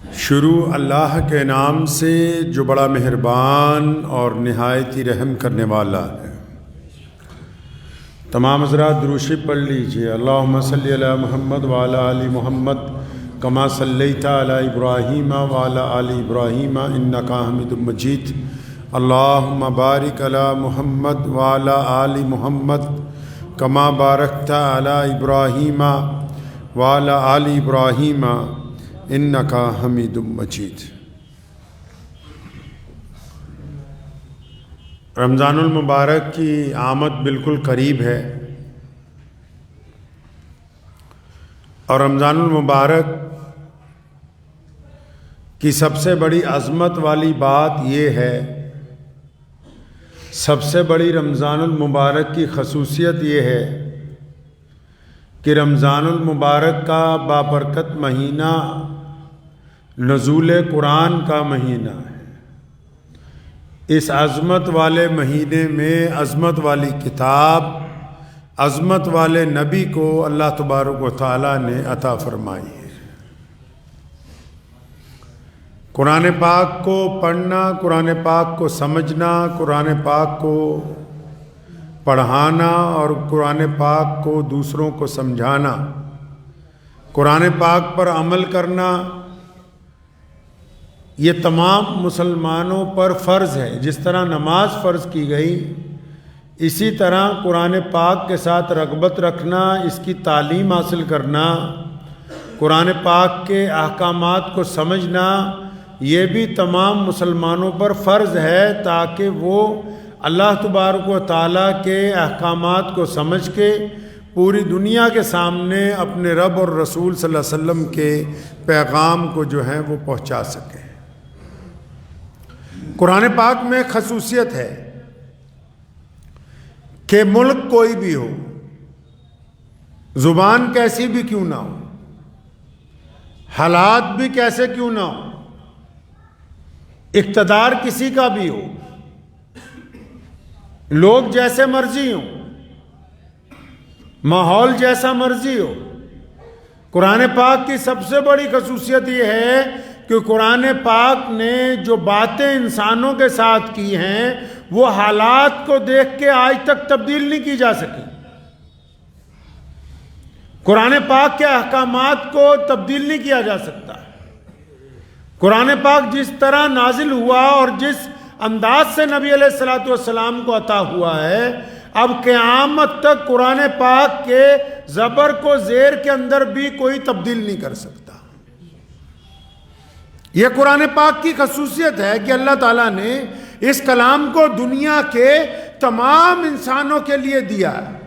شروع اللہ کے نام سے جو بڑا مہربان اور نہایت ہی رحم کرنے والا ہے۔ تمام حضرات درود شریف پڑھ لیجئے۔ اللہم صلی علی محمد وعلی آل محمد کما صلیت علی ابراہیم وعلی آل ابراہیم انک حمید مجید۔ اللہم بارک علی محمد وعلی آل محمد کما بارکت علی ابراہیم وعلی آل ابراہیم انک حمید مجید۔ رمضان المبارک کی آمد بالکل قریب ہے، اور رمضان المبارک کی سب سے بڑی عظمت والی بات یہ ہے، سب سے بڑی رمضان المبارک کی خصوصیت یہ ہے کہ رمضان المبارک کا بابرکت مہینہ نزول قرآن کا مہینہ ہے۔ اس عظمت والے مہینے میں عظمت والی کتاب، عظمت والے نبی کو اللہ تبارک و تعالیٰ نے عطا فرمائی ہے۔ قرآن پاک کو پڑھنا، قرآن پاک کو سمجھنا، قرآن پاک کو پڑھانا اور قرآن پاک کو دوسروں کو سمجھانا، قرآن پاک پر عمل کرنا، یہ تمام مسلمانوں پر فرض ہے۔ جس طرح نماز فرض کی گئی، اسی طرح قرآن پاک کے ساتھ رغبت رکھنا، اس کی تعلیم حاصل کرنا، قرآن پاک کے احکامات کو سمجھنا، یہ بھی تمام مسلمانوں پر فرض ہے، تاکہ وہ اللہ تبارک و تعالیٰ کے احکامات کو سمجھ کے پوری دنیا کے سامنے اپنے رب اور رسول صلی اللہ علیہ وسلم کے پیغام کو جو ہے وہ پہنچا سکیں۔ قرآن پاک میں خصوصیت ہے کہ ملک کوئی بھی ہو، زبان کیسی بھی کیوں نہ ہو، حالات بھی کیسے کیوں نہ ہو، اقتدار کسی کا بھی ہو، لوگ جیسے مرضی ہوں، ماحول جیسا مرضی ہو، قرآن پاک کی سب سے بڑی خصوصیت یہ ہے کہ قرآن پاک نے جو باتیں انسانوں کے ساتھ کی ہیں وہ حالات کو دیکھ کے آج تک تبدیل نہیں کی جا سکی۔ قرآن پاک کے احکامات کو تبدیل نہیں کیا جا سکتا۔ قرآن پاک جس طرح نازل ہوا اور جس انداز سے نبی علیہ الصلوۃ والسلام کو عطا ہوا ہے، اب قیامت تک قرآن پاک کے زبر کو زیر کے اندر بھی کوئی تبدیل نہیں کر سکتا۔ یہ قرآن پاک کی خصوصیت ہے کہ اللہ تعالیٰ نے اس کلام کو دنیا کے تمام انسانوں کے لیے دیا ہے۔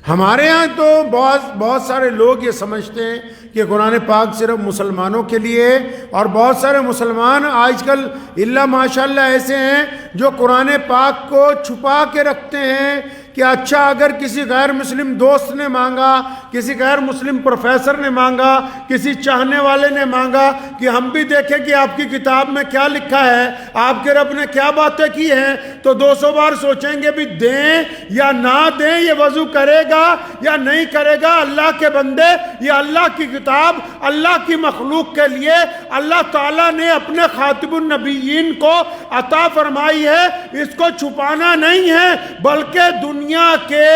ہمارے ہاں تو بہت سارے لوگ یہ سمجھتے ہیں کہ قرآن پاک صرف مسلمانوں کے لیے، اور بہت سارے مسلمان آج کل اللہ ماشاءاللہ ایسے ہیں جو قرآن پاک کو چھپا کے رکھتے ہیں کہ اچھا اگر کسی غیر مسلم دوست نے مانگا، کسی غیر مسلم پروفیسر نے مانگا، کسی چاہنے والے نے مانگا کہ ہم بھی دیکھیں کہ آپ کی کتاب میں کیا لکھا ہے، آپ کے رب نے کیا باتیں کی ہیں، تو 200 بار سوچیں گے بھی دیں یا نہ دیں، یہ وضو کرے گا یا نہیں کرے گا۔ اللہ کے بندے، یہ اللہ کی کتاب اللہ کی مخلوق کے لیے اللہ تعالیٰ نے اپنے خاتم النبیین کو عطا فرمائی ہے، اس کو چھپانا نہیں ہے، بلکہ دنیا کے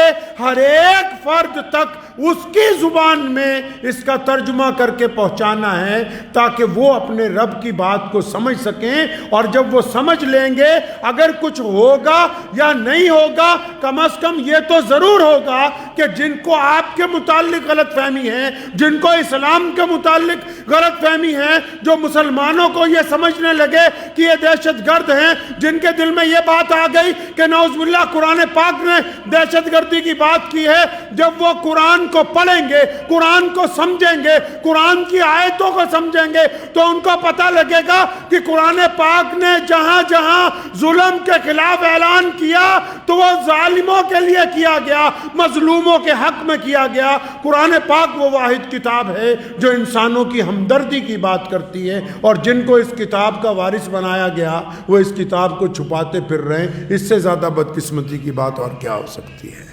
ہر ایک فرد تک اس کی زبان میں اس کا ترجمہ کر کے پہنچانا ہے، تاکہ وہ اپنے رب کی بات کو سمجھ سکیں، اور جب وہ سمجھ لیں گے اگر کچھ ہوگا یا نہیں ہوگا، کم از کم یہ تو ضرور ہوگا کہ جن کو آپ کے متعلق غلط فہمی ہے، جن کو اسلام کے متعلق غلط فہمی ہے، جو مسلمانوں کو یہ سمجھنے لگے کہ یہ دہشت گرد ہیں، جن کے دل میں یہ بات آ گئی کہ نعوذ باللہ قرآن پاک نے دہشت گردی کی بات کی ہے، جب وہ قرآن کو پڑھیں گے، قرآن کو سمجھیں گے، قرآن کی آیتوں کو سمجھیں گے، تو ان کو پتہ لگے گا کہ قرآن پاک نے جہاں جہاں ظلم کے خلاف اعلان کیا تو وہ ظالموں کے لیے کیا گیا، مظلوموں کے حق میں کیا گیا۔ قرآن پاک وہ واحد کتاب ہے جو انسانوں کی ہمدردی کی بات کرتی ہے، اور جن کو اس کتاب کا وارث بنایا گیا وہ اس کتاب کو چھپاتے پھر رہے ہیں۔ اس سے زیادہ بدقسمتی کی بات اور کیا ہو سکتی ہے؟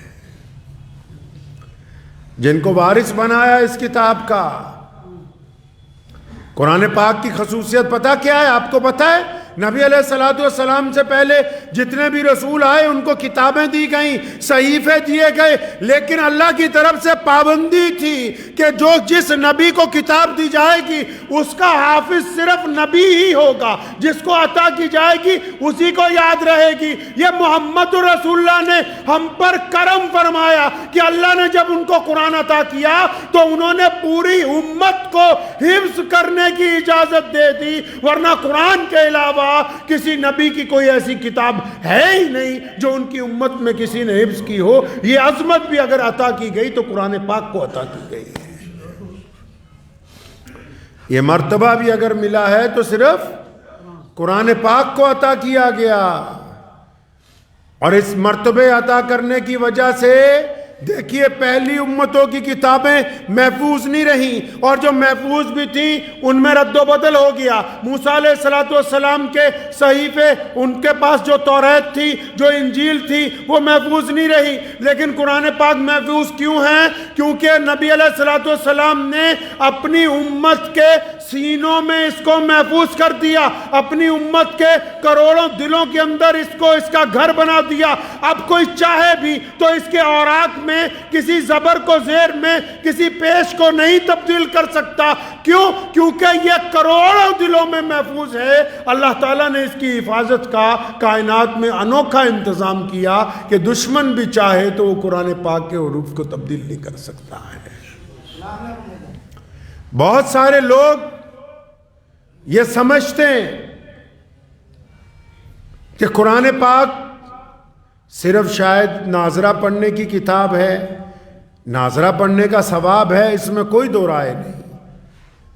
جن کو وارث بنایا اس کتاب کا، قرآن پاک کی خصوصیت پتہ کیا ہے آپ کو پتہ ہے؟ نبی علیہ الصلوۃ والسلام سے پہلے جتنے بھی رسول آئے ان کو کتابیں دی گئیں، صحیفے دیے گئے، لیکن اللہ کی طرف سے پابندی تھی کہ جس نبی کو کتاب دی جائے گی اس کا حافظ صرف نبی ہی ہوگا، جس کو عطا کی جائے گی اسی کو یاد رہے گی۔ یہ محمد رسول اللہ نے ہم پر کرم فرمایا کہ اللہ نے جب ان کو قرآن عطا کیا تو انہوں نے پوری امت کو حفظ کرنے کی اجازت دے دی، ورنہ قرآن کے علاوہ کسی نبی کی کوئی ایسی کتاب ہے ہی نہیں جو ان کی امت میں کسی نے حفظ کی ہو۔ یہ عظمت بھی اگر عطا کی گئی تو قرآن پاک کو عطا کی گئی ہے۔ یہ مرتبہ بھی اگر ملا ہے تو صرف قرآن پاک کو عطا کیا گیا، اور اس مرتبے عطا کرنے کی وجہ سے دیکھیے پہلی امتوں کی کتابیں محفوظ نہیں رہیں، اور جو محفوظ بھی تھیں ان میں رد و بدل ہو گیا۔ موسیٰ علیہ السلام کے صحیفے، ان کے پاس جو توریت تھی، جو انجیل تھی، وہ محفوظ نہیں رہی، لیکن قرآن پاک محفوظ کیوں ہیں؟ کیونکہ نبی علیہ السلام نے اپنی امت کے سینوں میں اس کو محفوظ کر دیا، اپنی امت کے کروڑوں دلوں کے اندر اس کا گھر بنا دیا۔ اب کوئی چاہے بھی تو اس کے اوراق میں کسی زبر کو زیر میں، کسی پیش کو نہیں تبدیل کر سکتا۔ کیوں؟ کیونکہ یہ کروڑوں دلوں میں محفوظ ہے۔ اللہ تعالیٰ نے اس کی حفاظت کا کائنات میں انوکھا انتظام کیا کہ دشمن بھی چاہے تو وہ قرآن پاک کے حروف کو تبدیل نہیں کر سکتا ہے۔ بہت سارے لوگ یہ سمجھتے ہیں کہ قرآن پاک صرف شاید ناظرہ پڑھنے کی کتاب ہے، ناظرہ پڑھنے کا ثواب ہے، اس میں کوئی دو رائے نہیں۔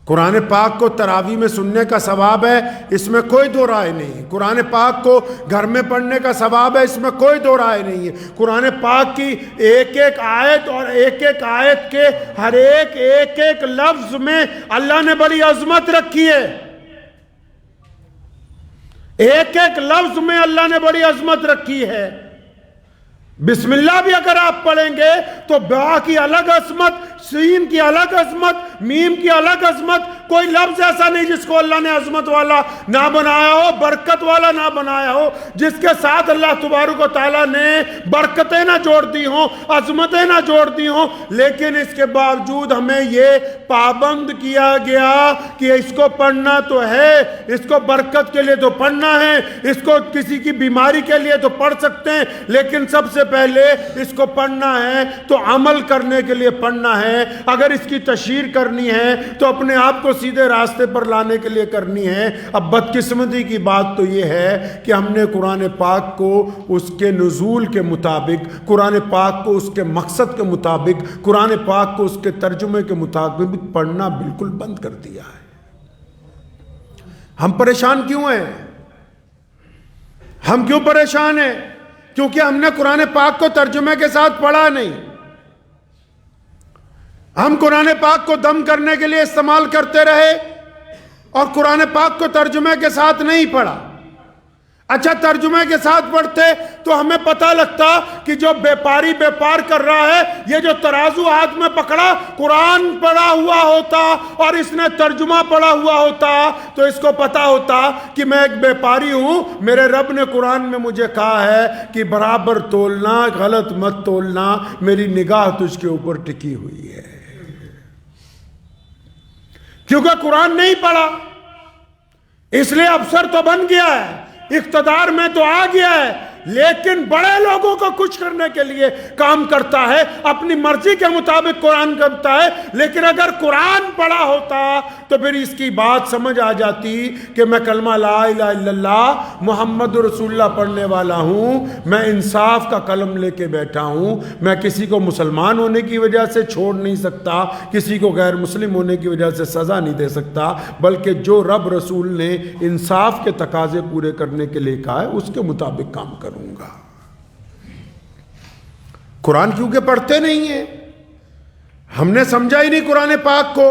قرآن پاک کو تراویح میں سننے کا ثواب ہے، اس میں کوئی دو رائے نہیں۔ قرآن پاک کو گھر میں پڑھنے کا ثواب ہے، اس میں کوئی دو رائے نہیں ہے۔ قرآن پاک کی ایک ایک آیت اور ایک ایک آیت کے ہر ایک لفظ میں اللہ نے بڑی عظمت رکھی ہے۔ ایک ایک لفظ میں اللہ نے بڑی عظمت رکھی ہے۔ بسم اللہ بھی اگر آپ پڑھیں گے تو با کی الگ عظمت، سین کی الگ عظمت، میم کی الگ عظمت، کوئی لفظ ایسا نہیں جس کو اللہ نے عظمت والا نہ بنایا ہو، برکت والا نہ بنایا ہو، جس کے ساتھ اللہ تبارک و تعالیٰ نے برکتیں نہ جوڑ دی ہوں، عظمتیں نہ جوڑ دی ہوں۔ لیکن اس کے باوجود ہمیں یہ پابند کیا گیا کہ اس کو پڑھنا تو ہے، اس کو برکت کے لیے تو پڑھنا ہے، اس کو کسی کی بیماری کے لیے تو پڑھ سکتے ہیں، لیکن سب سے پہلے اس کو پڑھنا ہے تو عمل کرنے کے لیے پڑھنا ہے۔ اگر اس کی تشہیر کرنی ہے تو اپنے آپ کو سیدھے راستے پر لانے کے لیے کرنی ہے۔ اب بدقسمتی کی بات تو یہ ہے کہ ہم نے قرآن پاک کو اس کے نزول کے مطابق، قرآن پاک کو اس کے مقصد کے مطابق، قرآن پاک کو اس کے ترجمے کے مطابق پڑھنا بالکل بند کر دیا ہے۔ ہم پریشان کیوں ہیں؟ ہم کیوں پریشان ہیں؟ کیونکہ ہم نے قرآن پاک کو ترجمے کے ساتھ پڑھا نہیں۔ ہم قرآن پاک کو دم کرنے کے لیے استعمال کرتے رہے اور قرآن پاک کو ترجمے کے ساتھ نہیں پڑھا۔ اچھا ترجمے کے ساتھ پڑھتے تو ہمیں پتہ لگتا کہ جو بیپاری بیپار کر رہا ہے، یہ جو ترازو ہاتھ میں پکڑا قرآن پڑھا ہوا ہوتا اور اس نے ترجمہ پڑھا ہوا ہوتا تو اس کو پتہ ہوتا کہ میں ایک بیپاری ہوں، میرے رب نے قرآن میں مجھے کہا ہے کہ برابر تولنا، غلط مت تولنا، میری نگاہ تجھ کے اوپر ٹکی ہوئی ہے۔ کیونکہ قرآن نہیں پڑھا، اس لیے افسر تو بن گیا ہے، اقتدار میں تو آ گیا ہے، لیکن بڑے لوگوں کو کچھ کرنے کے لیے کام کرتا ہے، اپنی مرضی کے مطابق قرآن کرتا ہے۔ لیکن اگر قرآن پڑھا ہوتا تو پھر اس کی بات سمجھ آ جاتی کہ میں کلمہ لا الہ الا اللہ محمد رسول اللہ پڑھنے والا ہوں، میں انصاف کا قلم لے کے بیٹھا ہوں، میں کسی کو مسلمان ہونے کی وجہ سے چھوڑ نہیں سکتا، کسی کو غیر مسلم ہونے کی وجہ سے سزا نہیں دے سکتا، بلکہ جو رب رسول نے انصاف کے تقاضے پورے کرنے کے لیے کہا ہے اس کے مطابق کام کروں گا۔ قرآن کیونکہ پڑھتے نہیں ہیں، ہم نے سمجھا ہی نہیں قرآن پاک کو۔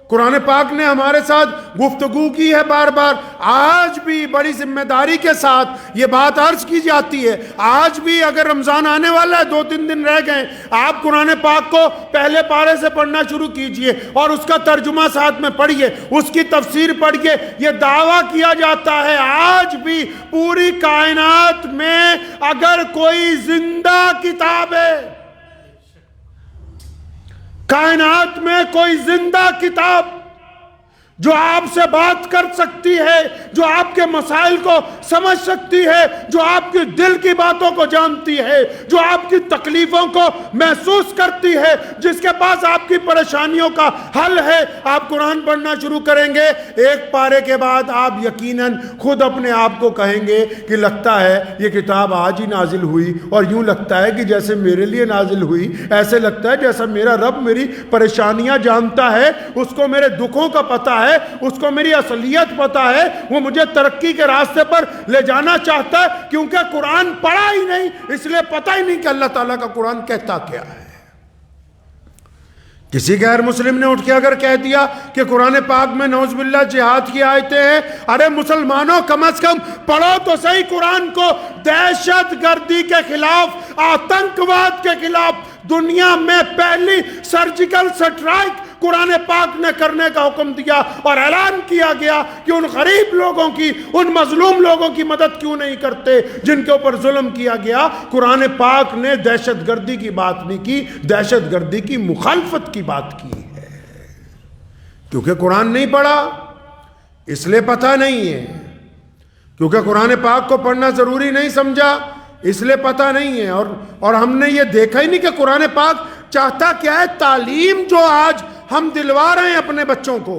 قرآن پاک نے ہمارے ساتھ گفتگو کی ہے بار بار. آج بھی بڑی ذمہ داری کے ساتھ یہ بات عرض کی جاتی ہے. آج بھی اگر رمضان آنے والا ہے, 2-3 دن رہ گئے, آپ قرآن پاک کو پہلے پارے سے پڑھنا شروع کیجئے اور اس کا ترجمہ ساتھ میں پڑھیے, اس کی تفسیر پڑھیے. یہ دعویٰ کیا جاتا ہے آج بھی پوری کائنات میں اگر کوئی زندہ کتاب ہے, کائنات میں کوئی زندہ کتاب جو آپ سے بات کر سکتی ہے, جو آپ کے مسائل کو سمجھ سکتی ہے, جو آپ کی دل کی باتوں کو جانتی ہے, جو آپ کی تکلیفوں کو محسوس کرتی ہے, جس کے پاس آپ کی پریشانیوں کا حل ہے, آپ قرآن پڑھنا شروع کریں گے, ایک پارے کے بعد آپ یقیناً خود اپنے آپ کو کہیں گے کہ لگتا ہے یہ کتاب آج ہی نازل ہوئی, اور یوں لگتا ہے کہ جیسے میرے لیے نازل ہوئی, ایسے لگتا ہے جیسا میرا رب میری پریشانیاں جانتا ہے, اس کو میرے دکھوں کا پتہ ہے, اس کو میری اصلیت پتہ ہے, وہ مجھے ترقی کے راستے پر لے جانا چاہتا ہے, کیونکہ قرآن پڑھا ہی نہیں, اس لیے پتہ ہی نہیں کہ اللہ تعالیٰ کا قرآن کہتا کیا ہے. کسی غیر مسلم نے اٹھ کے اگر کہہ دیا کہ قرآن پاک میں نعوذ باللہ جہاد کی آیتیں ہیں, ارے مسلمانوں کم از کم پڑھو تو صحیح قرآن کو. دہشت گردی کے خلاف, آتنکواد کے خلاف دنیا میں پہلی سرجیکل سٹرائک قرآن پاک نے کرنے کا حکم دیا, اور اعلان کیا گیا کہ ان غریب لوگوں کی, ان مظلوم لوگوں کی مدد کیوں نہیں کرتے جن کے اوپر ظلم کیا گیا. قرآن پاک نے دہشت گردی کی بات نہیں کی, دہشت گردی کی مخالفت کی بات کی ہے. کیونکہ قرآن نہیں پڑھا اس لیے پتہ نہیں ہے, کیونکہ قرآن پاک کو پڑھنا ضروری نہیں سمجھا اس لیے پتہ نہیں ہے. اور ہم نے یہ دیکھا ہی نہیں کہ قرآن پاک چاہتا کیا ہے. تعلیم جو آج ہم دلوا رہے ہیں اپنے بچوں کو,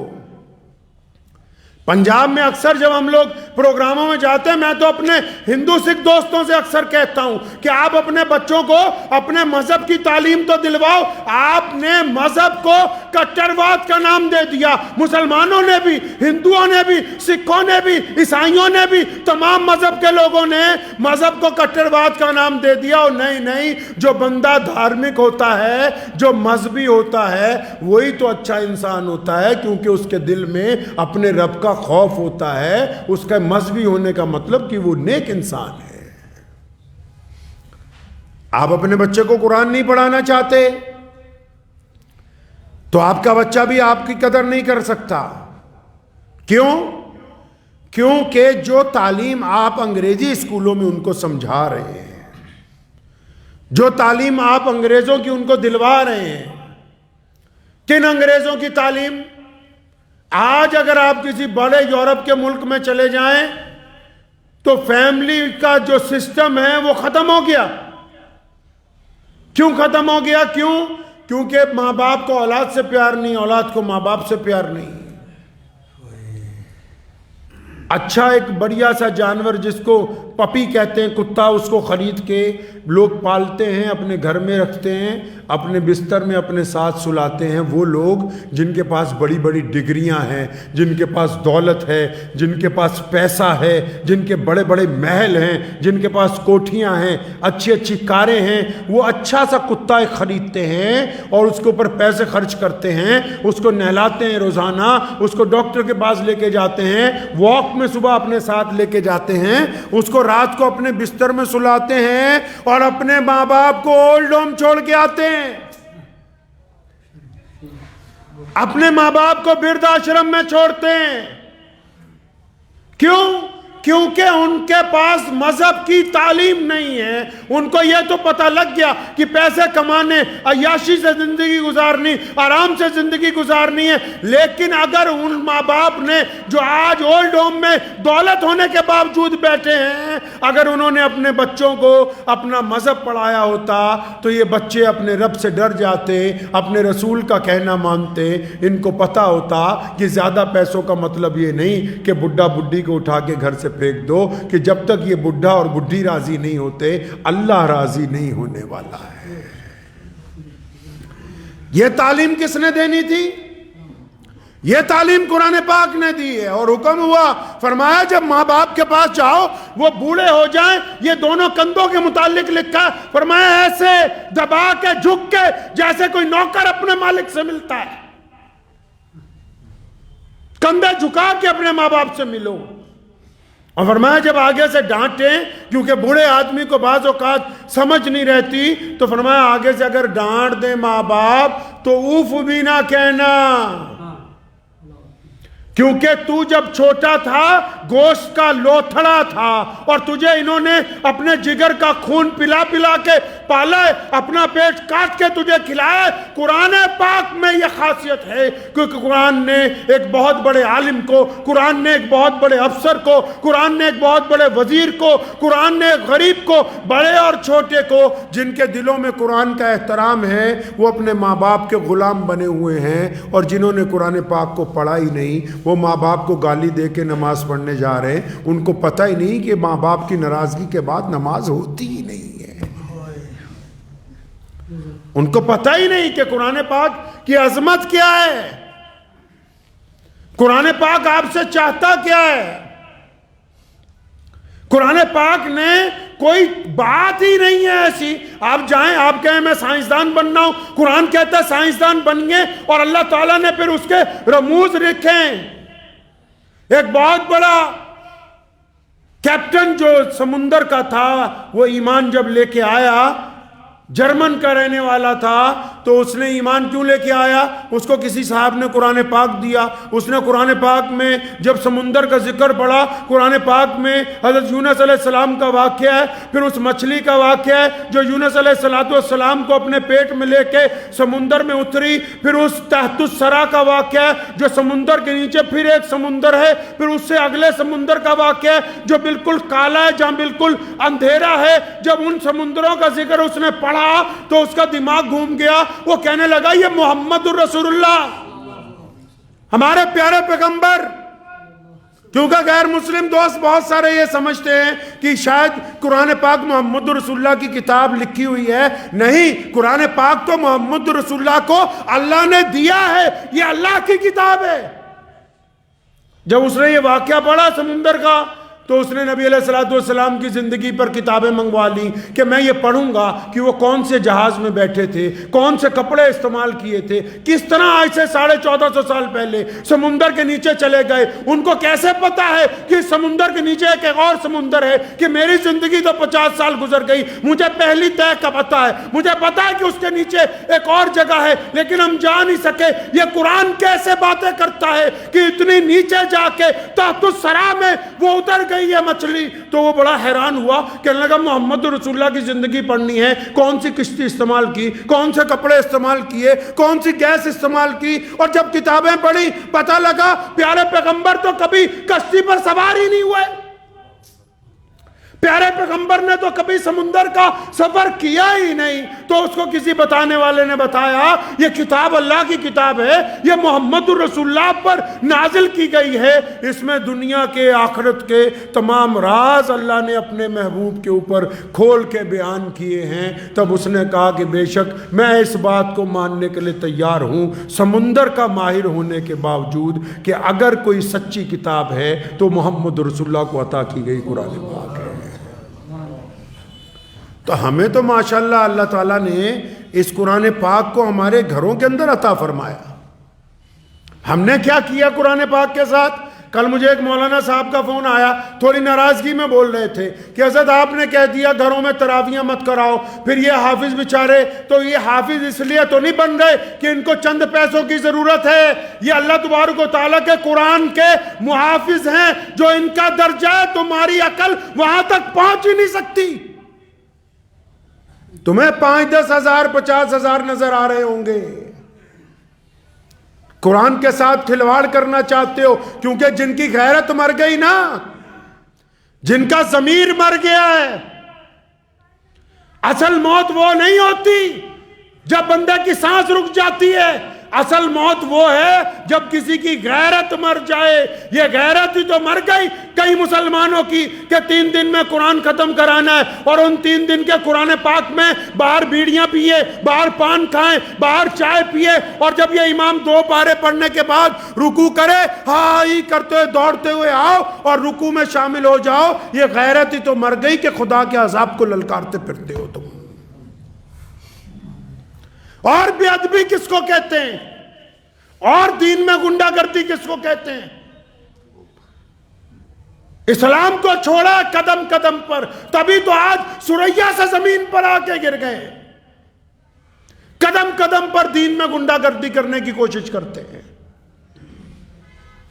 پنجاب میں اکثر جب ہم لوگ پروگراموں میں جاتے ہیں, میں تو اپنے ہندو سکھ دوستوں سے اکثر کہتا ہوں کہ آپ اپنے بچوں کو اپنے مذہب کی تعلیم تو دلواؤ. آپ نے مذہب کو کٹرواد کا نام دے دیا. مسلمانوں نے بھی, ہندوؤں نے بھی, سکھوں نے بھی, عیسائیوں نے بھی, تمام مذہب کے لوگوں نے مذہب کو کٹرواد کا نام دے دیا. اور نہیں, جو بندہ دھارمک ہوتا ہے, جو مذہبی ہوتا ہے, وہی تو اچھا انسان ہوتا ہے, کیونکہ اس کے دل میں اپنے رب کا خوف ہوتا ہے. اس کا مذہبی ہونے کا مطلب کہ وہ نیک انسان ہے. آپ اپنے بچے کو قرآن نہیں پڑھانا چاہتے تو آپ کا بچہ بھی آپ کی قدر نہیں کر سکتا. کیوں؟ کیونکہ جو تعلیم آپ انگریزی اسکولوں میں ان کو سمجھا رہے ہیں, جو تعلیم آپ انگریزوں کی ان کو دلوا رہے ہیں, کن انگریزوں کی تعلیم؟ آج اگر آپ کسی بڑے یورپ کے ملک میں چلے جائیں تو فیملی کا جو سسٹم ہے وہ ختم ہو گیا. کیوں ختم ہو گیا؟ کیونکہ ماں باپ کو اولاد سے پیار نہیں, اولاد کو ماں باپ سے پیار نہیں. اچھا ایک بڑھیا سا جانور جس کو پپی کہتے ہیں, کتا, اس کو خرید کے لوگ پالتے ہیں, اپنے گھر میں رکھتے ہیں, اپنے بستر میں اپنے ساتھ سلاتے ہیں. وہ لوگ جن کے پاس بڑی بڑی ڈگریاں ہیں, جن کے پاس دولت ہے, جن کے پاس پیسہ ہے, جن کے بڑے بڑے محل ہیں, جن کے پاس کوٹھیاں ہیں, اچھی اچھی کاریں ہیں, وہ اچھا سا کتا خریدتے ہیں اور اس کے اوپر پیسے خرچ کرتے ہیں, اس کو نہلاتے ہیں روزانہ, اس کو ڈاکٹر کے پاس لے کے جاتے ہیں, واک میں صبح اپنے ساتھ لے کے جاتے ہیں, اس کو رات کو اپنے بستر میں سلاتے ہیں, اور اپنے ماں باپ کو اولڈ ہوم چھوڑ کے آتے ہیں. اپنے ماں باپ کو برد آشرم میں چھوڑتے ہیں. کیوں؟ کیونکہ ان کے پاس مذہب کی تعلیم نہیں ہے. ان کو یہ تو پتہ لگ گیا کہ پیسے کمانے, عیاشی سے زندگی گزارنی, آرام سے زندگی گزارنی ہے. لیکن اگر ان ماں باپ نے جو آج اولڈ ہوم میں دولت ہونے کے باوجود بیٹھے ہیں, اگر انہوں نے اپنے بچوں کو اپنا مذہب پڑھایا ہوتا تو یہ بچے اپنے رب سے ڈر جاتے, اپنے رسول کا کہنا مانتے. ان کو پتہ ہوتا کہ زیادہ پیسوں کا مطلب یہ نہیں کہ بڈھا بڈھی کو اٹھا کے گھر سے پھینک دو, کہ جب تک یہ بڈھا اور بڈھی راضی نہیں ہوتے اللہ راضی نہیں ہونے والا ہے. یہ تعلیم کس نے دینی تھی؟ یہ تعلیم قرآن پاک نے دی ہے. اور حکم ہوا, فرمایا جب ماں باپ کے پاس جاؤ وہ بوڑھے ہو جائیں, یہ دونوں کندھوں کے متعلق لکھا, فرمایا ایسے دبا کے جھک کے جیسے کوئی نوکر اپنے مالک سے ملتا ہے. کندھے جھکا کے اپنے ماں باپ سے ملو. اور فرمایا جب آگے سے ڈانٹیں، کیونکہ بوڑھے آدمی کو بعض اوقات سمجھ نہیں رہتی، تو فرمایا آگے سے اگر ڈانٹ دیں ماں باپ تو اوف بھی نہ کہنا، کیونکہ تو جب چھوٹا تھا گوشت کا لوتھڑا تھا اور تجھے انہوں نے اپنے جگر کا خون پلا پلا کے پالا ہے، اپنا پیٹ کاٹ کے تجھے کھلایا ہے. قرآن پاک میں یہ خاصیت ہے، کیونکہ قرآن نے ایک بہت بڑے عالم کو، قرآن نے ایک بہت بڑے افسر کو، قرآن نے ایک بہت بڑے وزیر کو، قرآن نے ایک غریب کو، بڑے اور چھوٹے کو، جن کے دلوں میں قرآن کا احترام ہے، وہ اپنے ماں باپ کے غلام بنے ہوئے ہیں. اور جنہوں نے قرآن پاک کو پڑھا ہی نہیں، وہ ماں باپ کو گالی دے کے نماز پڑھنے جا رہے ہیں. ان کو پتہ ہی نہیں کہ ماں باپ کی ناراضگی کے بعد نماز ہوتی ہی نہیں ہے. ان کو پتہ ہی نہیں کہ قرآن پاک کی عظمت کیا ہے، قرآن پاک آپ سے چاہتا کیا ہے. قرآن پاک نے کوئی بات ہی نہیں ہے ایسی آپ جائیں آپ کہیں میں سائنسدان بننا ہوں، قرآن کہتا ہے سائنسدان بنیے، اور اللہ تعالیٰ نے پھر اس کے رموز لکھیں. ایک بہت بڑا کیپٹن جو سمندر کا تھا، وہ ایمان جب لے کے آیا، جرمن کا رہنے والا تھا، تو اس نے ایمان کیوں لے کے آیا؟ اس کو کسی صاحب نے قرآن پاک دیا. اس نے قرآن پاک میں جب سمندر کا ذکر پڑھا، قرآن پاک میں حضرت یونس علیہ السلام کا واقعہ ہے، پھر اس مچھلی کا واقعہ ہے جو یونس علیہ السلام کو اپنے پیٹ میں لے کے سمندر میں اتری، پھر اس تحت الثری کا واقعہ ہے جو سمندر کے نیچے پھر ایک سمندر ہے، پھر اس سے اگلے سمندر کا واقعہ ہے جو بالکل کالا ہے، جہاں بالکل اندھیرا ہے. جب ان سمندروں کا ذکر اس نے پڑھا تو اس کا دماغ گھوم گیا. وہ کہنے لگا یہ محمد الرسول اللہ، ہمارے پیارے پیغمبر. کیونکہ غیر مسلم دوست بہت سارے یہ سمجھتے ہیں کہ شاید قرآن پاک محمد رسول اللہ کی کتاب لکھی ہوئی ہے. نہیں، قرآن پاک تو محمد رسول اللہ کو اللہ نے دیا ہے، یہ اللہ کی کتاب ہے. جب اس نے یہ واقعہ پڑھا سمندر کا، تو اس نے نبی علیہ السلام کی زندگی پر کتابیں منگوا لی کہ میں یہ پڑھوں گا کہ وہ کون سے جہاز میں بیٹھے تھے، کون سے کپڑے استعمال کیے تھے، کس طرح آج سے 1450 سال پہلے سمندر کے نیچے چلے گئے. ان کو کیسے پتا ہے کہ سمندر کے نیچے ایک اور سمندر ہے؟ کہ میری زندگی تو 50 سال گزر گئی، مجھے پہلی طے کا پتا ہے، مجھے پتا ہے کہ اس کے نیچے ایک اور جگہ ہے، لیکن ہم جا نہیں سکے. یہ قرآن کیسے باتیں کرتا ہے کہ اتنی نیچے جا کے تحت الثری میں وہ اتر گئی یہ مچھلی. تو وہ بڑا حیران ہوا، کہنے لگا محمد رسول اللہ کی زندگی پڑھنی ہے، کون سی کشتی استعمال کی، کون سے کپڑے استعمال کیے، کون سی گیس استعمال کی. اور جب کتابیں پڑھی پتہ لگا پیارے پیغمبر تو کبھی کشتی پر سوار ہی نہیں ہوئے، پیارے پیغمبر نے تو کبھی سمندر کا سفر کیا ہی نہیں. تو اس کو کسی بتانے والے نے بتایا یہ کتاب اللہ کی کتاب ہے، یہ محمد رسول اللہ پر نازل کی گئی ہے، اس میں دنیا کے آخرت کے تمام راز اللہ نے اپنے محبوب کے اوپر کھول کے بیان کیے ہیں. تب اس نے کہا کہ بے شک میں اس بات کو ماننے کے لیے تیار ہوں سمندر کا ماہر ہونے کے باوجود کہ اگر کوئی سچی کتاب ہے تو محمد رسول اللہ کو عطا کی گئی قرآن پاک ہے. تو ہمیں تو ماشاءاللہ اللہ تعالیٰ نے اس قرآن پاک کو ہمارے گھروں کے اندر عطا فرمایا. ہم نے کیا کیا قرآن پاک کے ساتھ؟ کل مجھے ایک مولانا صاحب کا فون آیا، تھوڑی ناراضگی میں بول رہے تھے کہ حضرت آپ نے کہہ دیا گھروں میں تراویحیں مت کراؤ، پھر یہ حافظ بیچارے، تو یہ حافظ اس لیے تو نہیں بن رہے کہ ان کو چند پیسوں کی ضرورت ہے، یہ اللہ تبارک و تعالیٰ کے قرآن کے محافظ ہیں جو ان کا درجہ ہے تمہاری عقل وہاں تک پہنچ ہی نہیں سکتی. تمہیں 5-10 ہزار 50 ہزار نظر آ رہے ہوں گے، قرآن کے ساتھ کھلواڑ کرنا چاہتے ہو، کیونکہ جن کی غیرت مر گئی نا، جن کا ضمیر مر گیا ہے. اصل موت وہ نہیں ہوتی جب بندے کی سانس رک جاتی ہے، اصل موت وہ ہے جب کسی کی غیرت مر جائے. یہ غیرت ہی تو مر گئی کئی مسلمانوں کی کہ 3 دن میں قرآن ختم کرانا ہے، اور ان 3 دن کے قرآن پاک میں باہر بیڑیاں پیے، باہر پان کھائیں، باہر چائے پیے، اور جب یہ امام 2 پارے پڑھنے کے بعد رکوع کرے ہائی کرتے ہوئے دوڑتے ہوئے آؤ اور رکوع میں شامل ہو جاؤ. یہ غیرت ہی تو مر گئی کہ خدا کے عذاب کو للکارتے پھرتے ہو تم. اور بے ادبی کس کو کہتے ہیں؟ اور دین میں گنڈا گردی کس کو کہتے ہیں؟ اسلام کو چھوڑا قدم قدم پر، تبھی تو آج سریا سے زمین پر آ کے گر گئے. قدم قدم پر دین میں گنڈا گردی کرنے کی کوشش کرتے ہیں.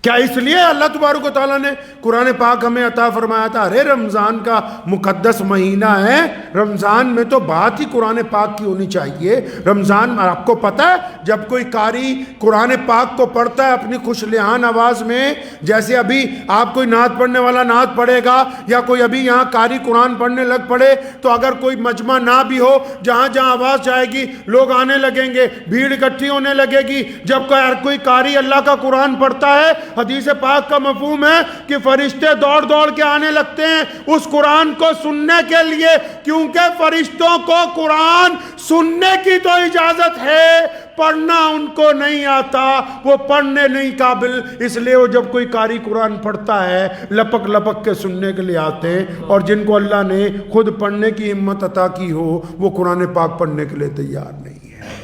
کیا اس لیے اللہ تبارک و تعالیٰ نے قرآن پاک ہمیں عطا فرمایا تھا؟ ارے رمضان کا مقدس مہینہ ہے، رمضان میں تو بات ہی قرآن پاک کی ہونی چاہیے. رمضان میں آپ کو پتہ ہے جب کوئی قاری قرآن پاک کو پڑھتا ہے اپنی خوش لحان آواز میں، جیسے ابھی آپ کوئی نعت پڑھنے والا نعت پڑھے گا یا کوئی ابھی یہاں قاری قرآن پڑھنے لگ پڑے، تو اگر کوئی مجمع نہ بھی ہو، جہاں جہاں آواز جائے گی لوگ آنے لگیں گے، بھیڑ اکٹھی ہونے لگے گی. جب کوئی قاری اللہ کا قرآن پڑھتا ہے، حدیث پاک کا مفہوم ہے کہ فرشتے دوڑ دوڑ کے آنے لگتے ہیں اس قرآن کو سننے کے لیے، کیونکہ فرشتوں کو قرآن سننے کی تو اجازت ہے، پڑھنا ان کو نہیں آتا، وہ پڑھنے نہیں قابل. اس لیے وہ جب کوئی قاری قرآن پڑھتا ہے لپک لپک کے سننے کے لیے آتے ہیں، اور جن کو اللہ نے خود پڑھنے کی ہمت عطا کی ہو وہ قرآن پاک پڑھنے کے لیے تیار نہیں ہے.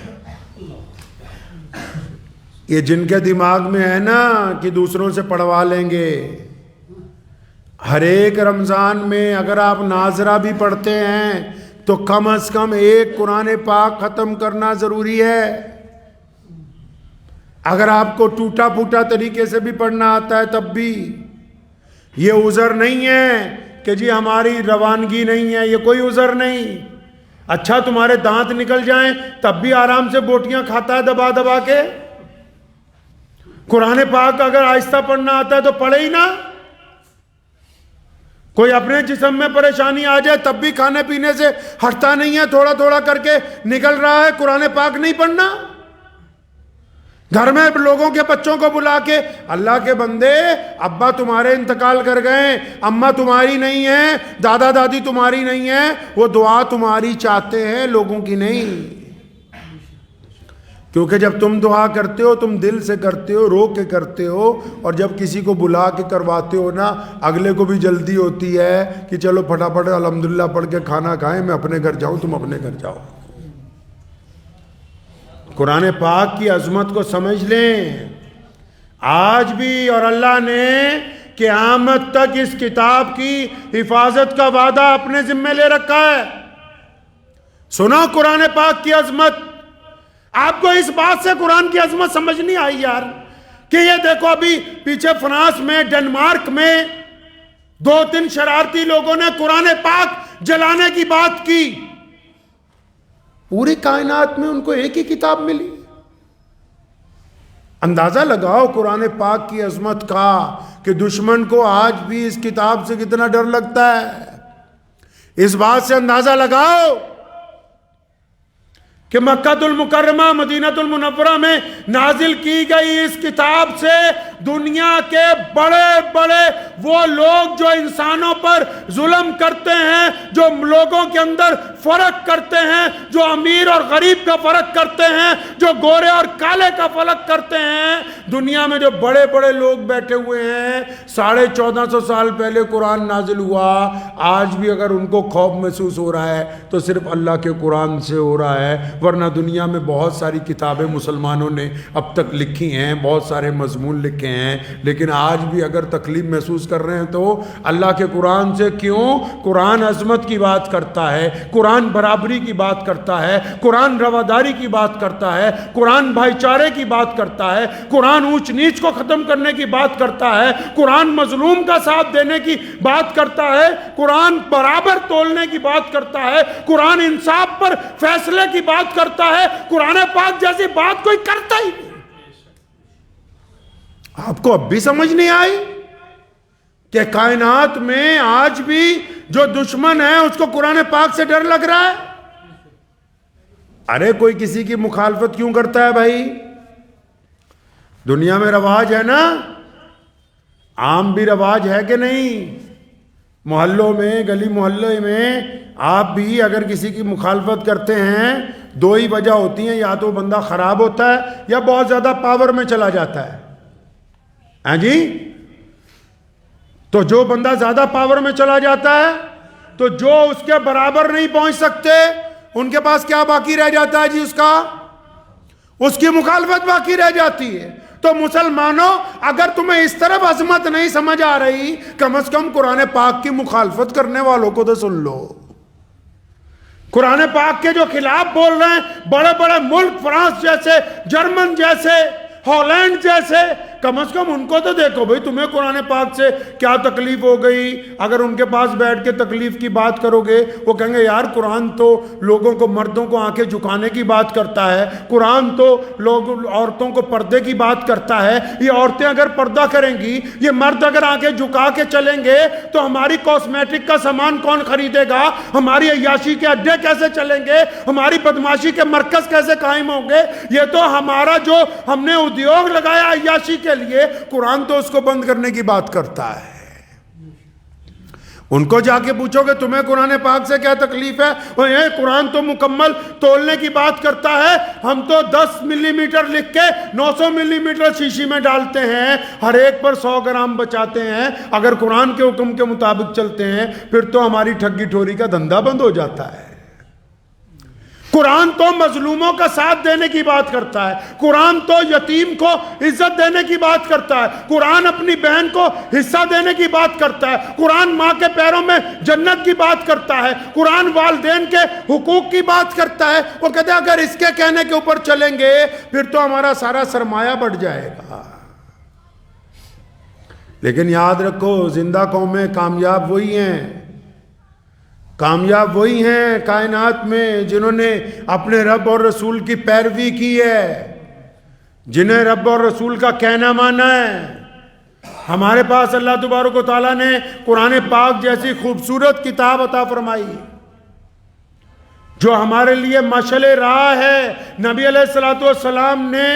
یہ جن کے دماغ میں ہے نا کہ دوسروں سے پڑھوا لیں گے، ہر ایک رمضان میں اگر آپ ناظرہ بھی پڑھتے ہیں تو کم از کم ایک قرآن پاک ختم کرنا ضروری ہے. اگر آپ کو ٹوٹا پھوٹا طریقے سے بھی پڑھنا آتا ہے تب بھی. یہ عذر نہیں ہے کہ جی ہماری روانگی نہیں ہے، یہ کوئی عذر نہیں. اچھا تمہارے دانت نکل جائیں تب بھی آرام سے بوٹیاں کھاتا ہے دبا دبا کے. قرآن پاک اگر آہستہ پڑھنا آتا ہے تو پڑھے ہی نا. کوئی اپنے جسم میں پریشانی آ جائے تب بھی کھانے پینے سے ہٹتا نہیں ہے، تھوڑا تھوڑا کر کے نکل رہا ہے، قرآن پاک نہیں پڑھنا. گھر میں لوگوں کے بچوں کو بلا کے، اللہ کے بندے ابا تمہارے انتقال کر گئے، اماں تمہاری نہیں ہیں، دادا دادی تمہاری نہیں ہیں، وہ دعا تمہاری چاہتے ہیں لوگوں کی نہیں. کیونکہ جب تم دعا کرتے ہو تم دل سے کرتے ہو، رو کے کرتے ہو، اور جب کسی کو بلا کے کرواتے ہو نا اگلے کو بھی جلدی ہوتی ہے کہ چلو پھٹافٹ الحمدللہ پڑھ کے کھانا کھائیں، میں اپنے گھر جاؤں تم اپنے گھر جاؤ. قرآن پاک کی عظمت کو سمجھ لیں آج بھی، اور اللہ نے قیامت تک اس کتاب کی حفاظت کا وعدہ اپنے ذمہ لے رکھا ہے. سنو قرآن پاک کی عظمت. آپ کو اس بات سے قرآن کی عظمت سمجھ نہیں آئی یار کہ یہ دیکھو ابھی پیچھے فرانس میں، ڈنمارک میں 2-3 شرارتی لوگوں نے قرآن پاک جلانے کی بات کی. پوری کائنات میں ان کو ایک ہی کتاب ملی. اندازہ لگاؤ قرآن پاک کی عظمت کا کہ دشمن کو آج بھی اس کتاب سے کتنا ڈر لگتا ہے. اس بات سے اندازہ لگاؤ کہ مکہ المکرمہ مدینہ المنورہ میں نازل کی گئی اس کتاب سے دنیا کے بڑے بڑے وہ لوگ جو انسانوں پر ظلم کرتے ہیں، جو لوگوں کے اندر فرق کرتے ہیں، جو امیر اور غریب کا فرق کرتے ہیں، جو گورے اور کالے کا فرق کرتے ہیں، دنیا میں جو بڑے بڑے لوگ بیٹھے ہوئے ہیں. 1450 سال پہلے قرآن نازل ہوا. آج بھی اگر ان کو خوف محسوس ہو رہا ہے تو صرف اللہ کے قرآن سے ہو رہا ہے، ورنہ دنیا میں بہت ساری کتابیں مسلمانوں نے اب تک لکھی ہیں، بہت سارے مضمون لکھے ہیں، لیکن آج بھی اگر تکلیف محسوس کر رہے ہیں تو اللہ کے قرآن سے. کیوں؟ قرآن عظمت کی بات کرتا ہے، قرآن برابری کی بات کرتا ہے، قرآن رواداری کی بات کرتا ہے، قرآن بھائی چارے کی بات کرتا ہے، قرآن اونچ نیچ کو ختم کرنے کی بات کرتا ہے، قرآن مظلوم کا ساتھ دینے کی بات کرتا ہے، قرآن برابر تولنے کی بات کرتا ہے، قرآن انصاف پر فیصلے کی بات کرتا ہے. قرآن پاک جیسی بات کوئی کرتا ہی نہیں. آپ کو اب بھی سمجھ نہیں آئی کہ کائنات میں آج بھی جو دشمن ہے اس کو قرآن پاک سے ڈر لگ رہا ہے؟ ارے کوئی کسی کی مخالفت کیوں کرتا ہے بھائی؟ دنیا میں رواج ہے نا، عام بھی رواج ہے کہ نہیں؟ محلوں میں، گلی محلے میں آپ بھی اگر کسی کی مخالفت کرتے ہیں 2 ہی وجہ ہوتی ہیں، یا تو بندہ خراب ہوتا ہے یا بہت زیادہ پاور میں چلا جاتا ہے. ہاں جی، تو جو بندہ زیادہ پاور میں چلا جاتا ہے تو جو اس کے برابر نہیں پہنچ سکتے ان کے پاس کیا باقی رہ جاتا ہے جی؟ اس کی مخالفت باقی رہ جاتی ہے. تو مسلمانوں اگر تمہیں اس طرف عظمت نہیں سمجھ آ رہی، کم از کم قرآن پاک کی مخالفت کرنے والوں کو تو سن لو۔ قرآن پاک کے جو خلاف بول رہے ہیں بڑے بڑے ملک، فرانس جیسے، جرمن جیسے، ہالینڈ جیسے، کم از کم ان کو تو دیکھو بھئی تمہیں قرآن پاک سے کیا تکلیف ہو گئی۔ اگر ان کے پاس بیٹھ کے تکلیف کی بات کرو گے وہ کہیں گے یار قرآن تو لوگوں کو، مردوں کو آنکھیں جھکانے کی بات کرتا ہے، قرآن تو عورتوں کو پردے کی بات کرتا ہے، یہ عورتیں اگر پردہ کریں گی، یہ مرد اگر آنکھیں جھکا کے چلیں گے تو ہماری کاسمیٹک کا سامان کون خریدے گا، ہماری عیاشی کے اڈے کیسے چلیں گے، ہماری بدماشی کے مرکز کیسے قائم ہوں گے۔ یہ تو ہمارا جو ہم نے ادیوگ لگایا عیاشی کے لیے، قرآن تو اس کو بند کرنے کی بات کرتا ہے۔ ان کو جا کے پوچھو کہ تمہیں قرآن پاک سے کیا تکلیف ہے، وہ یہ قرآن تو مکمل تولنے کی بات کرتا ہے، ہم تو 10 ملی میٹر لکھ کے 900 ملی میٹر شیشی میں ڈالتے ہیں، ہر ایک پر 100 گرام بچاتے ہیں۔ اگر قرآن کے حکم کے مطابق چلتے ہیں پھر تو ہماری ٹھگی ٹھوری کا دھندا بند ہو جاتا ہے۔ قرآن تو مظلوموں کا ساتھ دینے کی بات کرتا ہے، قرآن تو یتیم کو عزت دینے کی بات کرتا ہے، قرآن اپنی بہن کو حصہ دینے کی بات کرتا ہے، قرآن ماں کے پیروں میں جنت کی بات کرتا ہے، قرآن والدین کے حقوق کی بات کرتا ہے۔ وہ کہتے ہیں اگر اس کے کہنے کے اوپر چلیں گے پھر تو ہمارا سارا سرمایہ بڑھ جائے گا۔ لیکن یاد رکھو زندہ قومیں کامیاب وہی ہیں، کامیاب وہی ہیں کائنات میں جنہوں نے اپنے رب اور رسول کی پیروی کی ہے، جنہیں رب اور رسول کا کہنا مانا ہے۔ ہمارے پاس اللہ تبارک و تعالیٰ نے قرآن پاک جیسی خوبصورت کتاب عطا فرمائی جو ہمارے لیے مشعل راہ ہے۔ نبی علیہ السلام نے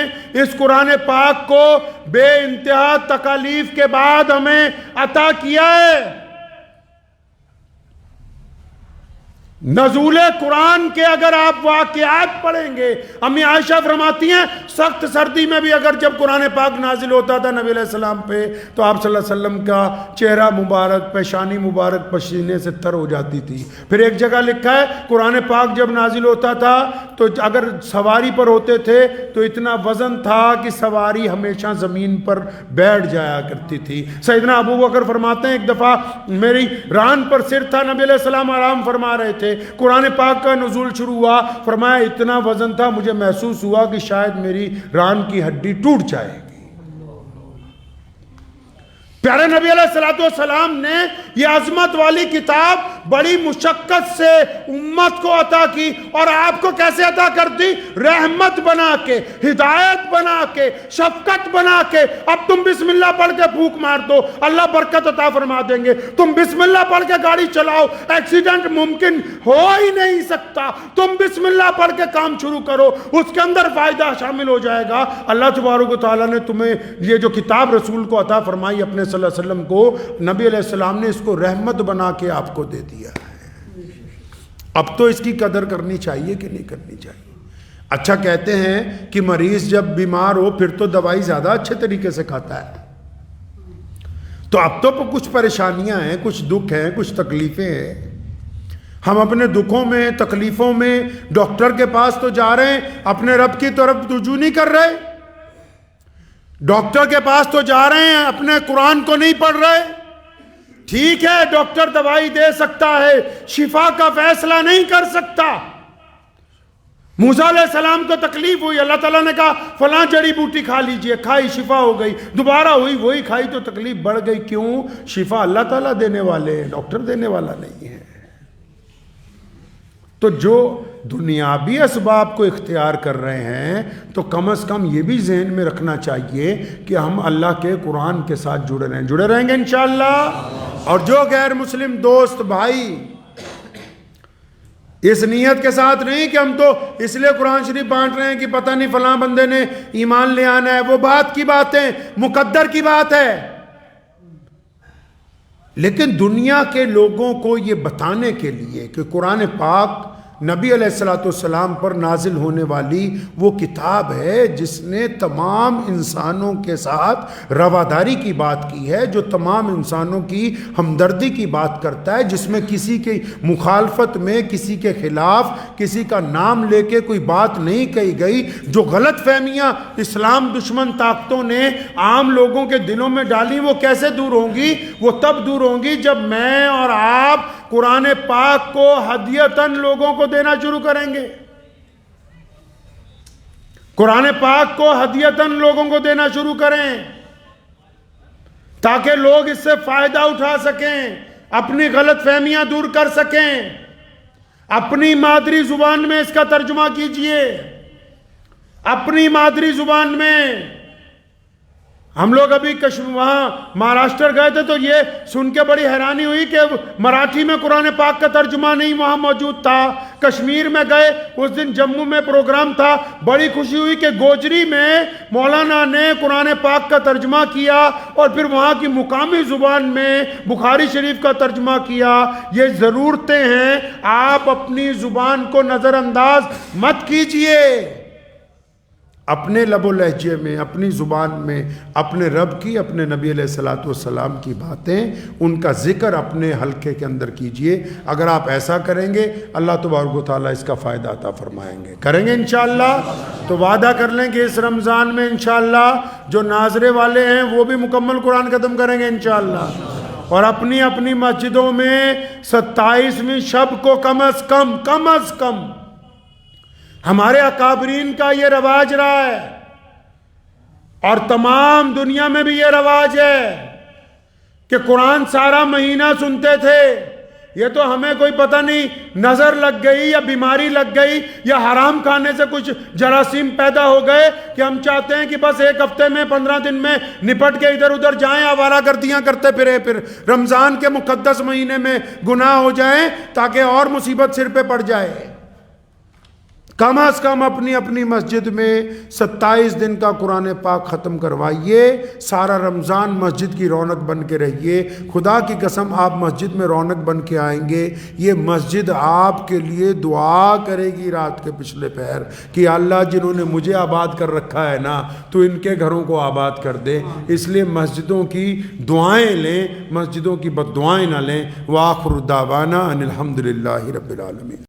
اس قرآن پاک کو بے انتہا تکالیف کے بعد ہمیں عطا کیا ہے۔ نزول قرآن کے اگر آپ واقعات پڑھیں گے، امی عائشہ فرماتی ہیں سخت سردی میں بھی اگر جب قرآن پاک نازل ہوتا تھا نبی علیہ السلام پہ تو آپ صلی اللہ علیہ وسلم کا چہرہ مبارک، پیشانی مبارک پسینے سے تر ہو جاتی تھی۔ پھر ایک جگہ لکھا ہے قرآن پاک جب نازل ہوتا تھا تو اگر سواری پر ہوتے تھے تو اتنا وزن تھا کہ سواری ہمیشہ زمین پر بیٹھ جایا کرتی تھی۔ سیدنا ابو بکر فرماتے ہیں ایک دفعہ میری ران پر سر تھا، نبی علیہ السلام آرام فرما رہے تھے، قرآن پاک کا نزول شروع ہوا، فرمایا اتنا وزن تھا مجھے محسوس ہوا کہ شاید میری ران کی ہڈی ٹوٹ جائے گی۔ پیارے نبی علیہ السلام نے یہ عظمت والی کتاب بڑی مشقت سے امت کو عطا کی، اور آپ کو کیسے عطا کر دی؟ رحمت بنا کے، ہدایت بنا کے، شفقت بنا کے۔ اب تم بسم اللہ پڑھ کے پھونک مار دو، اللہ برکت عطا فرما دیں گے۔ تم بسم اللہ پڑھ کے گاڑی چلاؤ، ایکسیڈنٹ ممکن ہو ہی نہیں سکتا۔ تم بسم اللہ پڑھ کے کام شروع کرو، اس کے اندر فائدہ شامل ہو جائے گا۔ اللہ تبارک و تعالیٰ نے تمہیں یہ جو کتاب رسول کو عطا فرمائی اپنے صلی اللہ علیہ وسلم کو، نبی علیہ السلام نے اس کو رحمت بنا کے آپ کو دے دیا ہے۔ اب تو اس کی قدر کرنی چاہیے کہ نہیں کرنی چاہیے؟ اچھا کہتے ہیں کہ مریض جب بیمار ہو پھر تو دوائی زیادہ اچھے طریقے سے کھاتا ہے، تو اب تو کچھ پریشانیاں ہیں، کچھ دکھ ہیں، کچھ تکلیفیں ہیں، ہم اپنے دکھوں میں تکلیفوں میں ڈاکٹر کے پاس تو جا رہے ہیں، اپنے رب کی طرف رجوع نہیں کر رہے۔ ڈاکٹر کے پاس تو جا رہے ہیں، اپنے قرآن کو نہیں پڑھ رہے۔ ٹھیک ہے ڈاکٹر دوائی دے سکتا ہے، شفا کا فیصلہ نہیں کر سکتا۔ موسیٰ علیہ السلام کو تکلیف ہوئی، اللہ تعالیٰ نے کہا فلاں جڑی بوٹی کھا لیجئے، کھائی شفا ہو گئی، دوبارہ ہوئی وہی کھائی تو تکلیف بڑھ گئی۔ کیوں؟ شفا اللہ تعالیٰ دینے والے ہیں، ڈاکٹر دینے والا نہیں ہے۔ تو جو دنیاوی اسباب کو اختیار کر رہے ہیں تو کم از کم یہ بھی ذہن میں رکھنا چاہیے کہ ہم اللہ کے قرآن کے ساتھ جڑے رہیں گے انشاءاللہ۔ اور جو غیر مسلم دوست بھائی اس نیت کے ساتھ نہیں کہ ہم تو اس لیے قرآن شریف بانٹ رہے ہیں کہ پتہ نہیں فلاں بندے نے ایمان لے آنا ہے، وہ بات کی بات ہے، مقدر کی بات ہے، لیکن دنیا کے لوگوں کو یہ بتانے کے لیے کہ قرآن پاک نبی علیہ الصلوۃ والسلام پر نازل ہونے والی وہ کتاب ہے جس نے تمام انسانوں کے ساتھ رواداری کی بات کی ہے، جو تمام انسانوں کی ہمدردی کی بات کرتا ہے، جس میں کسی کی مخالفت میں، کسی کے خلاف، کسی کا نام لے کے کوئی بات نہیں کہی گئی۔ جو غلط فہمیاں اسلام دشمن طاقتوں نے عام لوگوں کے دلوں میں ڈالی وہ کیسے دور ہوں گی؟ وہ تب دور ہوں گی جب میں اور آپ قرآن پاک کو ہدیتاً لوگوں کو دینا شروع کریں گے۔ قرآن پاک کو ہدیتاً لوگوں کو دینا شروع کریں تاکہ لوگ اس سے فائدہ اٹھا سکیں، اپنی غلط فہمیاں دور کر سکیں۔ اپنی مادری زبان میں اس کا ترجمہ کیجئے، اپنی مادری زبان میں۔ ہم لوگ ابھی وہاں مہاراشٹر گئے تھے تو یہ سن کے بڑی حیرانی ہوئی کہ مراٹھی میں قرآن پاک کا ترجمہ نہیں وہاں موجود تھا۔ کشمیر میں گئے، اس دن جموں میں پروگرام تھا، بڑی خوشی ہوئی کہ گوجری میں مولانا نے قرآن پاک کا ترجمہ کیا اور پھر وہاں کی مقامی زبان میں بخاری شریف کا ترجمہ کیا۔ یہ ضرورتیں ہیں، آپ اپنی زبان کو نظر انداز مت کیجئے۔ اپنے لب و لہجے میں، اپنی زبان میں اپنے رب کی، اپنے نبی علیہ الصلوۃ والسلام کی باتیں، ان کا ذکر اپنے حلقے کے اندر کیجئے۔ اگر آپ ایسا کریں گے اللہ تبارک و تعالیٰ اس کا فائدہ عطا فرمائیں گے، کریں گے انشاءاللہ۔ تو وعدہ کر لیں کہ اس رمضان میں انشاءاللہ جو ناظرے والے ہیں وہ بھی مکمل قرآن ختم کریں گے انشاءاللہ، اور اپنی اپنی مسجدوں میں 27ویں شب کو کم از کم ہمارے اکابرین کا یہ رواج رہا ہے اور تمام دنیا میں بھی یہ رواج ہے کہ قرآن سارا مہینہ سنتے تھے۔ یہ تو ہمیں کوئی پتہ نہیں نظر لگ گئی یا بیماری لگ گئی یا حرام کھانے سے کچھ جراثیم پیدا ہو گئے کہ ہم چاہتے ہیں کہ بس ایک ہفتے میں 15 دن میں نپٹ کے ادھر ادھر جائیں، آوارہ گردیاں کرتے پھرے، پھر رمضان کے مقدس مہینے میں گناہ ہو جائیں تاکہ اور مصیبت سر پہ پڑ جائے۔ کم از کم اپنی اپنی مسجد میں 27 دن کا قرآن پاک ختم کروائیے، سارا رمضان مسجد کی رونق بن کے رہیے۔ خدا کی قسم آپ مسجد میں رونق بن کے آئیں گے، یہ مسجد آپ کے لیے دعا کرے گی رات کے پچھلے پہر کہ اللہ جنہوں نے مجھے آباد کر رکھا ہے نا تو ان کے گھروں کو آباد کر دے۔ اس لیے مسجدوں کی دعائیں لیں، مسجدوں کی بد دعائیں نہ لیں۔ وآخر دعوانا ان الحمدللہ رب العالمین۔